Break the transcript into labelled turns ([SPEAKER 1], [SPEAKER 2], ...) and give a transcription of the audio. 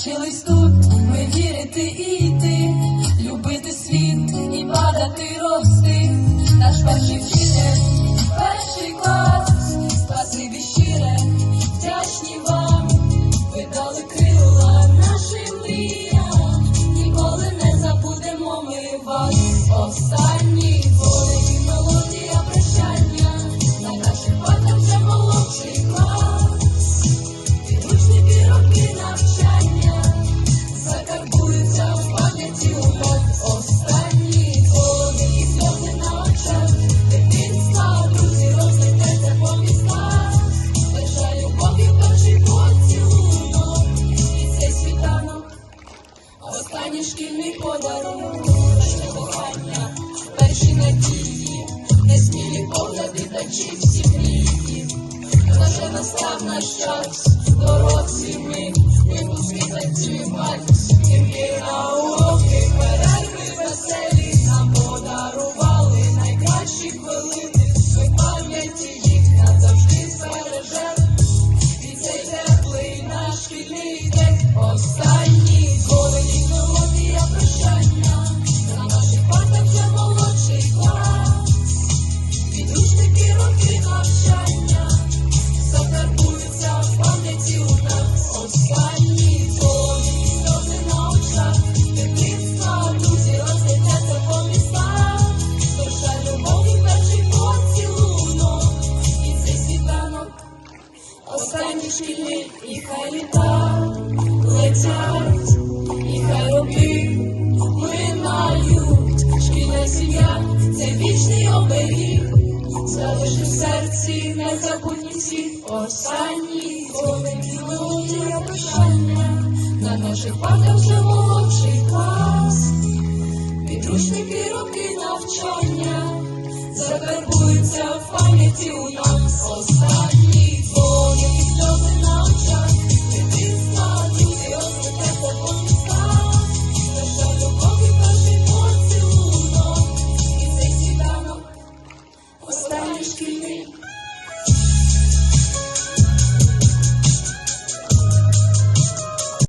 [SPEAKER 1] Навчились тут ми вірити і йти, любити світ і падати, рости. Наш перший вчитель, перший клас, спасибі щире, вдячні вам. Ви дали крила нашим мріям, ніколи не забудемо ми вас. Останні твої мелодія прощання, на наших партах вже молодший клас. Підручники, роки навчання закарбуються в пам'яті умов. Останні твої сльози на очах дитинства, друзі, розлетяться по містах. Лише любов'ю перший поцілунок і цей світанок. Останній шкільний подарунок, наше кохання, перші надії, несмілі погляди та чисті мрії. Вже настав наш час, дорослі ми, випуски танцювати, сім'ї на уроки, перерви веселі нам подарували найкращі хвилини. Ми пам'яті їх назавжди збережем, і цей теплий наш шкільний день. Останні дзвони, мелодія прощання, на наших партах вже молодший клас. Підручники, роки навчання закарбуються в пам'яті у нас. Останні твої сльози на очах дитинства, друзі, розлетяться по містах. Душа любові перший поцілунок і цей світанок. Останні шкільні і хай літа летять, і хай роки минають. Шкільна сім'я – це вічний оберіг, залишив в серці незабутні всі. Останні дзвони, мелодія прощання, на наших партах вже молодший клас.